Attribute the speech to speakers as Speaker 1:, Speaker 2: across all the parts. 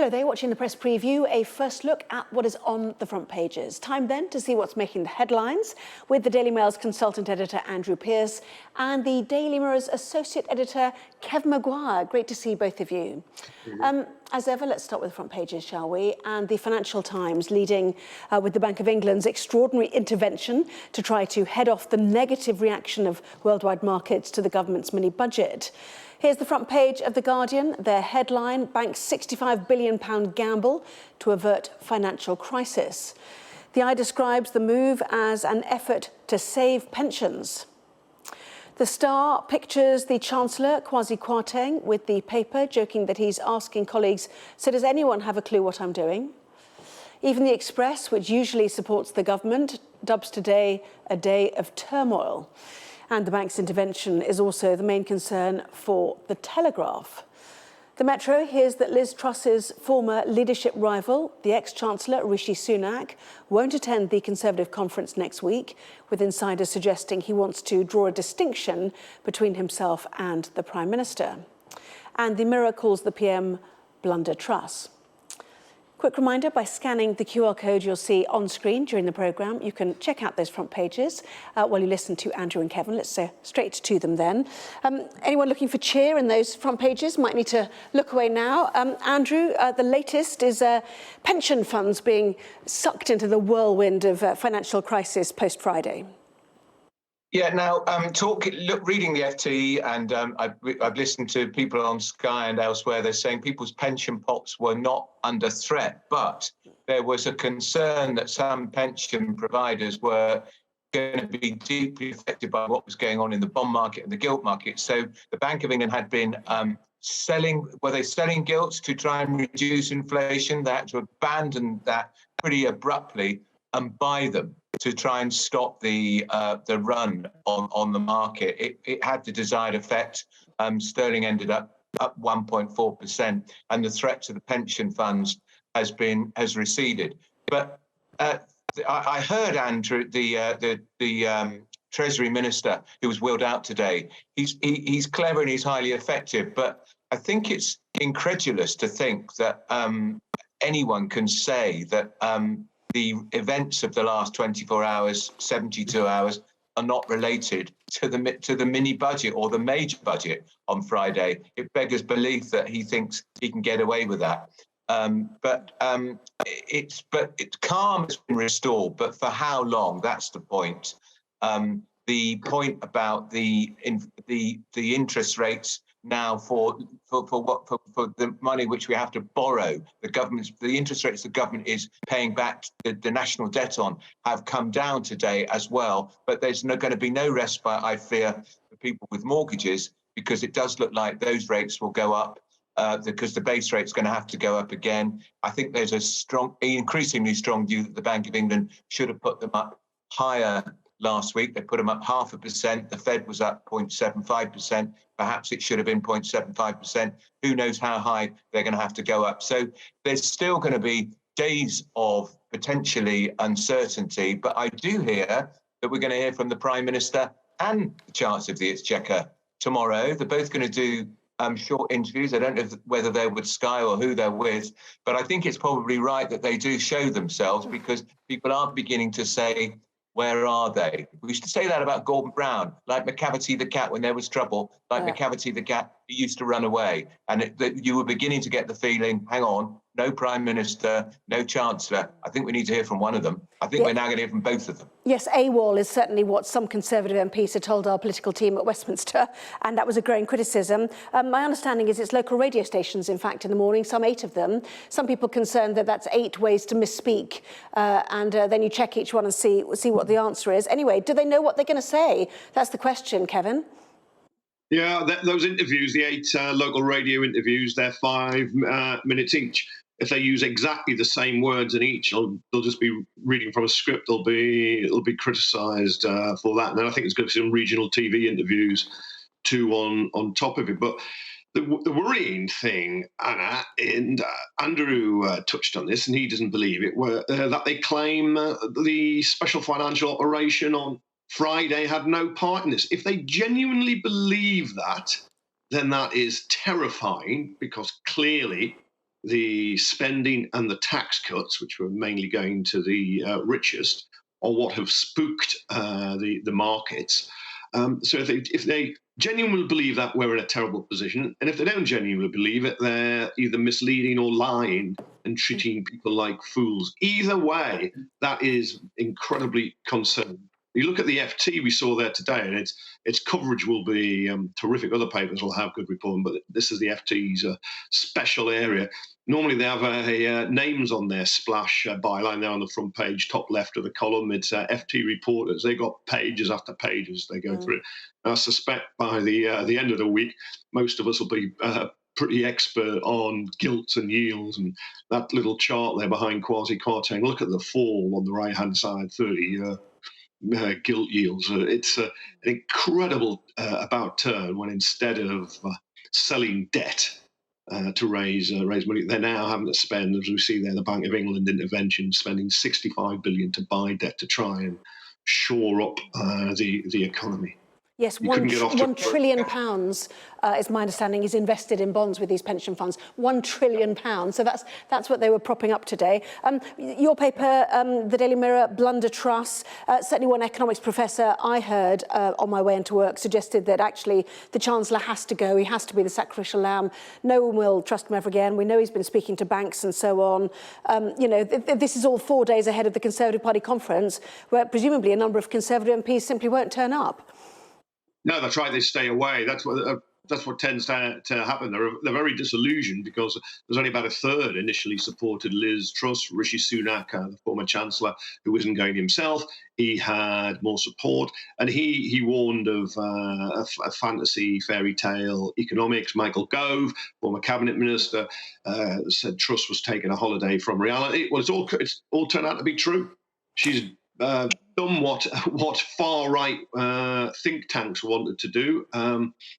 Speaker 1: Hello there, watching the press preview, a first look at what is on the front pages. Time then to see what's making the headlines with the Daily Mail's consultant editor Andrew Pearce and the Daily Mirror's associate editor Kevin Maguire. Great to see both of you. As ever, let's start with the front pages, shall we? And the Financial Times leading with the Bank of England's extraordinary intervention to try to head off the negative reaction of worldwide markets to the government's mini-budget. Here's the front page of The Guardian. Their headline, Bank's £65 billion gamble to avert financial crisis. The Eye describes the move as an effort to save pensions. The Star pictures the Chancellor, Kwasi Kwarteng, with the paper, joking that he's asking colleagues, so does anyone have a clue what I'm doing? Even the Express, which usually supports the government, dubs today a day of turmoil. And the bank's intervention is also the main concern for the Telegraph. The Metro hears that Liz Truss's former leadership rival, the ex-Chancellor Rishi Sunak, won't attend the Conservative conference next week, with insiders suggesting he wants to draw a distinction between himself and the Prime Minister. And the Mirror calls the PM blunder truss. Quick reminder, by scanning the QR code you'll see on screen during the programme, you can check out those front pages while you listen to Andrew and Kevin. Let's go straight to them then. Anyone looking for cheer in those front pages might need to look away now. Andrew, the latest is pension funds being sucked into the whirlwind of financial crisis post-Friday.
Speaker 2: Yeah, now, reading the FT, and I've listened to people on Sky and elsewhere, they're saying people's pension pots were not under threat, but there was a concern that some pension providers were going to be deeply affected by what was going on in the bond market and the gilt market. So the Bank of England had been selling gilts to try and reduce inflation. They had to abandon that pretty abruptly and buy them to try and stop the run on the market. It had the desired effect. Sterling ended up 1.4%, and the threat to the pension funds has receded. But I heard Andrew, the Treasury Minister, who was wheeled out today. He's clever and he's highly effective, but I think it's incredulous to think that anyone can say that the events of the last 24 hours, 72 hours, are not related to the mini budget or the major budget on Friday. It beggars belief that he thinks he can get away with that. But it's calm has been restored, but for how long? That's the point. The point about the interest rates now for the money which we have to borrow, the interest rates the government is paying back the national debt on have come down today as well. But there's going to be no respite, I fear, for people with mortgages, because it does look like those rates will go up because the base rate's going to have to go up again. I think there's increasingly strong view that the Bank of England should have put them up higher. Last week, they put them up 0.5%. The Fed was up 0.75%. Perhaps it should have been 0.75%. Who knows how high they're going to have to go up. So there's still going to be days of potentially uncertainty. But I do hear that we're going to hear from the Prime Minister and the Chancellor of the Exchequer tomorrow. They're both going to do short interviews. I don't know whether they're with Sky or who they're with. But I think it's probably right that they do show themselves, because people are beginning to say, where are they? We used to say that about Gordon Brown, like McCavity the cat when there was trouble, like McCavity the cat who used to run away. And you were beginning to get the feeling, hang on, no Prime Minister, no Chancellor. I think we need to hear from one of them. I think we're now going to hear from both of them. Yes, AWOL is certainly what some Conservative MPs had told our political team at Westminster, and that was a growing criticism. My understanding is it's local radio stations, in fact, in the morning, some 8 of them. Some people concerned that that's 8 ways to misspeak, and then you check each one and see what the answer is. Anyway, do they know what they're going to say? That's the question, Kevin.
Speaker 3: Yeah, those interviews, the 8 local radio interviews, they're 5 minutes each. If they use exactly the same words in each, they'll just be reading from a script. It'll be criticised for that. And then I think there's going to be some regional TV interviews too on top of it. But the worrying thing, Anna, and Andrew touched on this, and he doesn't believe it, that they claim the special financial operation on Friday had no part in this. If they genuinely believe that, then that is terrifying, because clearly the spending and the tax cuts, which were mainly going to the richest, are what have spooked the markets. So if they genuinely believe that, we're in a terrible position, and if they don't genuinely believe it, they're either misleading or lying and treating people like fools. Either way, that is incredibly concerning. You look at the FT we saw there today, and its coverage will be terrific. Other papers will have good reporting, but this is the FT's special area. Normally they have names on their splash byline there on the front page, top left of the column. It's FT reporters. They got pages after pages they go through it. And I suspect by the end of the week, most of us will be pretty expert on gilts and yields, and that little chart there behind quasi-quartang. Look at the fall on the right-hand side, 30-year gilt yields. It's an incredible about turn when instead of selling debt to raise money, they're now having to spend, as we see there, the Bank of England intervention, spending 65 billion to buy debt to try and shore up the economy.
Speaker 1: Yes, £1 trillion is my understanding, is invested in bonds with these pension funds. £1 trillion. So that's what they were propping up today. Your paper, the Daily Mirror, Blunder Truss, certainly one economics professor I heard on my way into work suggested that actually the Chancellor has to go. He has to be the sacrificial lamb. No one will trust him ever again. We know he's been speaking to banks and so on. This is all 4 days ahead of the Conservative Party conference, where presumably a number of Conservative MPs simply won't turn up.
Speaker 3: No, that's right. They stay away. That's what tends to happen. They're very disillusioned because there's only about a third initially supported Liz Truss. Rishi Sunak, the former Chancellor, who isn't going himself, he had more support, and he warned of a fantasy fairy tale economics. Michael Gove, former cabinet minister, said Truss was taking a holiday from reality. Well, it's all turned out to be true. She's done what far right think tanks wanted to do,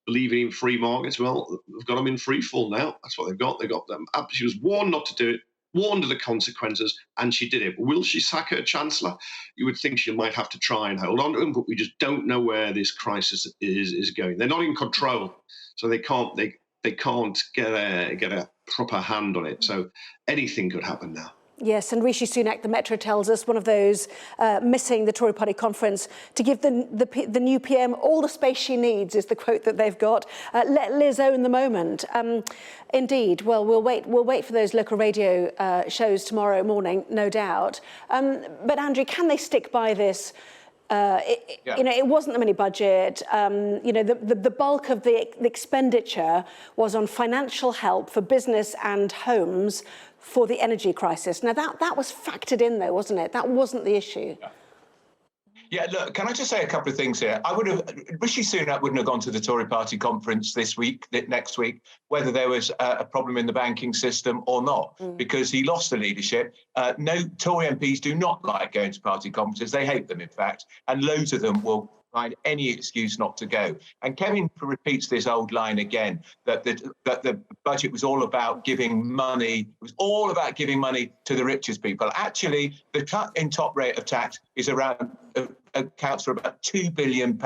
Speaker 3: believing in free markets. Well, they've got them in free fall now. That's what they've got. They got them. She was warned not to do it, warned of the consequences, and she did it. Will she sack her chancellor? You would think she might have to try and hold on to him, but we just don't know where this crisis is going. They're not in control, so they can't get a proper hand on it. So anything could happen now.
Speaker 1: Yes, and Rishi Sunak, the Metro tells us, one of those missing the Tory party conference, to give the new PM all the space she needs, is the quote that they've got. Let Liz own the moment. Indeed. Well, we'll wait for those local radio shows tomorrow morning, no doubt. But Andrew, can they stick by this? It wasn't the mini budget. The bulk of the expenditure was on financial help for business and homes for the energy crisis. Now, that was factored in, though, wasn't it? That wasn't the issue.
Speaker 2: Yeah, look, can I just say a couple of things here? Rishi Sunak wouldn't have gone to the Tory party conference next week, whether there was a problem in the banking system or not, because he lost the leadership. No, Tory MPs do not like going to party conferences. They hate them, in fact, and loads of them will find any excuse not to go. And Kevin repeats this old line again, that the budget was all about giving money. It was all about giving money to the richest people. Actually, the cut in top rate of tax is around accounts for about £2 billion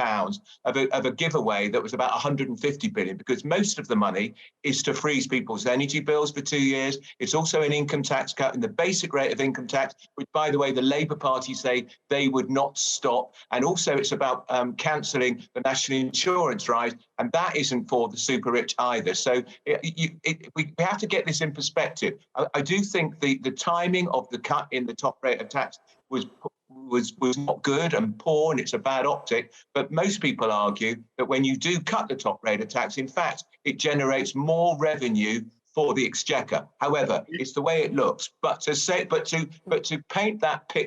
Speaker 2: of a giveaway that was about 150 billion, because most of the money is to freeze people's energy bills for 2 years. It's also an income tax cut in the basic rate of income tax, which, by the way, the Labour Party say they would not stop. And also it's about cancelling the national insurance rise, and that isn't for the super rich either. So we have to get this in perspective. I do think the timing of the cut in the top rate of tax was not good and poor, and it's a bad optic. But most people argue that when you do cut the top rate of tax, in fact, it generates more revenue for the exchequer. However, it's the way it looks. But to pick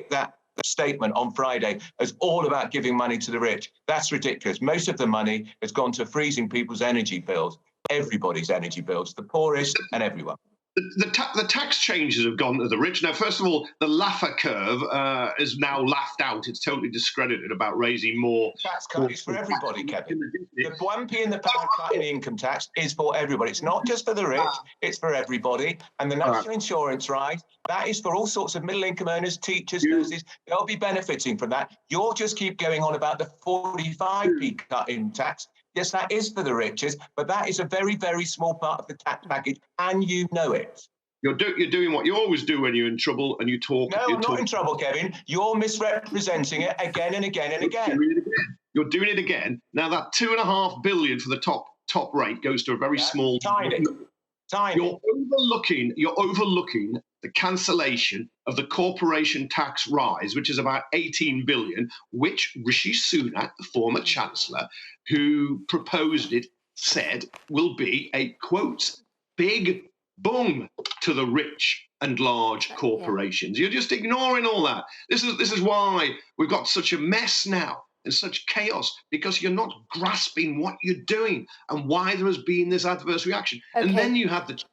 Speaker 2: that statement on Friday as all about giving money to the rich, that's ridiculous. Most of the money has gone to freezing people's energy bills, everybody's energy bills, the poorest and everyone.
Speaker 3: The tax changes have gone to the rich. Now, first of all, the Laffer curve is now laughed out. It's totally discredited about raising more.
Speaker 2: Tax cut is for everybody, Kevin. The 1p in the pound cut in income tax is for everybody. It's not just for the rich, it's for everybody. And the national insurance rise, that is for all sorts of middle income earners, teachers, nurses. They'll be benefiting from that. You'll just keep going on about the 45p cut in tax. Yes, that is for the richest, but that is a very, very small part of the tax package, and you know it.
Speaker 3: You're doing what you always do when you're in trouble, and you talk.
Speaker 2: No, I'm not in trouble, Kevin. You're misrepresenting it again and again and again.
Speaker 3: You're doing it again. Now that $2.5 billion for the top rate goes to a very small.
Speaker 2: Tiny.
Speaker 3: You're overlooking the cancellation of the corporation tax rise, which is about 18 billion, which Rishi Sunak, the former chancellor, who proposed it, said will be a, quote, big boom to the rich and large corporations. You're just ignoring all that. This is why we've got such a mess now and such chaos, because you're not grasping what you're doing and why there has been this adverse reaction. Okay. And then you have the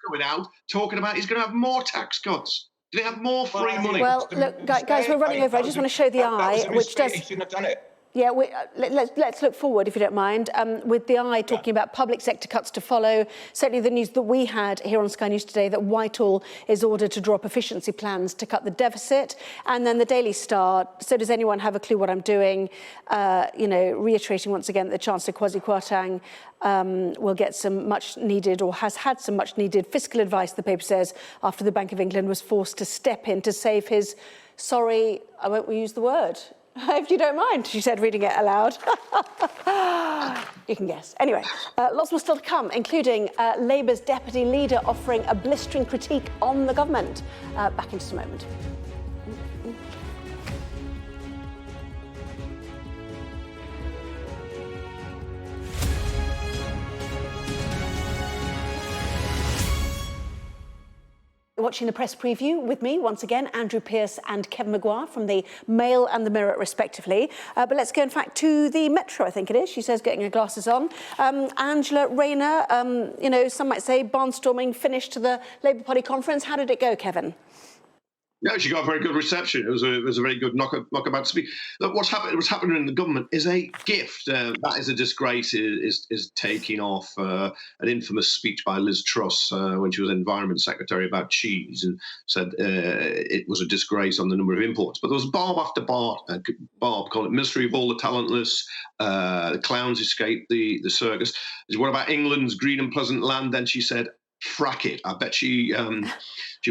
Speaker 3: going out talking about he's going to have more tax cuts. Do they have more free money?
Speaker 1: Well, look, guys, we're running over. I just want to show the eye, which does.
Speaker 2: He shouldn't have done it.
Speaker 1: Yeah, let's look forward, if you don't mind, with the eye talking about public sector cuts to follow. Certainly the news that we had here on Sky News today that Whitehall is ordered to draw up efficiency plans to cut the deficit. And then the Daily Star, so does anyone have a clue what I'm doing? Reiterating once again that the Chancellor Kwasi Kwarteng will get some much needed, or has had some much needed fiscal advice, the paper says, after the Bank of England was forced to step in to save his, sorry, I won't use the word, if you don't mind, she said, reading it aloud. You can guess. Anyway, lots more still to come, including Labour's deputy leader offering a blistering critique on the government. Back in just a moment. Watching the press preview with me, once again, Andrew Pearce and Kevin Maguire from the Mail and the Mirror, respectively. But let's go, in fact, to the Metro, I think it is. She says, getting her glasses on. Angela Rayner, some might say barnstorming finish to the Labour Party conference. How did it go, Kevin?
Speaker 3: Yeah, she got a very good reception. It was a very good knockabout speech. Look, what's happening in the government is a gift. That is a disgrace. Is taking off an infamous speech by Liz Truss when she was Environment Secretary about cheese, and said it was a disgrace on the number of imports. But there was barb after barb. Barb called it Ministry of all the talentless. The clowns escaped the circus. What about England's green and pleasant land? Then she said, frack it. I bet she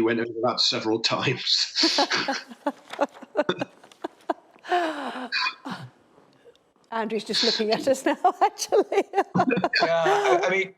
Speaker 3: went over that several times.
Speaker 1: Andrew's just looking at us now, actually.
Speaker 2: Yeah, I mean,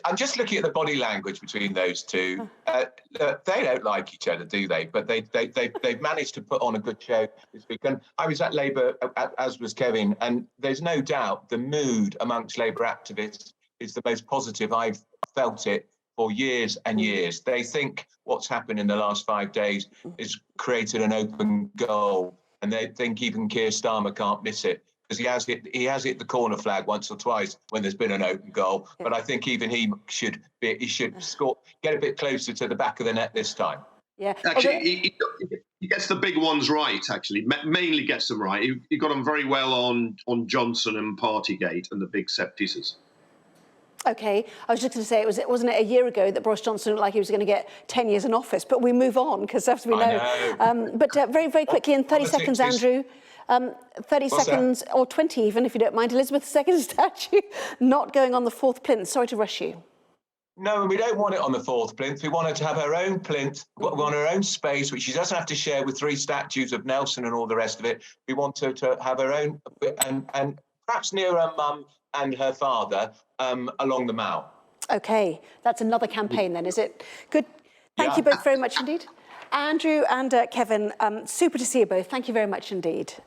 Speaker 2: I'm just looking at the body language between those two. They don't like each other, do they? But they've managed to put on a good show this week. And I was at Labour, as was Kevin, and there's no doubt the mood amongst Labour activists is the most positive I've felt it for years and years. They think what's happened in the last 5 days is created an open goal, and they think even Keir Starmer can't miss it, because he has hit the corner flag once or twice when there's been an open goal. But I think even he should score, get a bit closer to the back of the net this time.
Speaker 1: Yeah,
Speaker 3: actually, he gets the big ones right. Actually, mainly gets them right. He got them very well on Johnson and Partygate and the big set pieces.
Speaker 1: OK, I was just going to say, wasn't it a year ago that Boris Johnson looked like he was going to get 10 years in office? But we move on, because as we know. But very, very quickly, in 30 seconds, Andrew, 30 seconds, or 20 even, if you don't mind, Elizabeth II's statue not going on the 4th plinth. Sorry to rush you.
Speaker 2: No, we don't want it on the 4th plinth. We want her to have her own plinth. We want her own space, which she doesn't have to share with 3 statues of Nelson and all the rest of it. We want her to have her own, and perhaps near her mum and her father, along the Mall. OK, that's another campaign then, is it? Good. Thank you both very much indeed. Andrew and Kevin, super to see you both. Thank you very much indeed.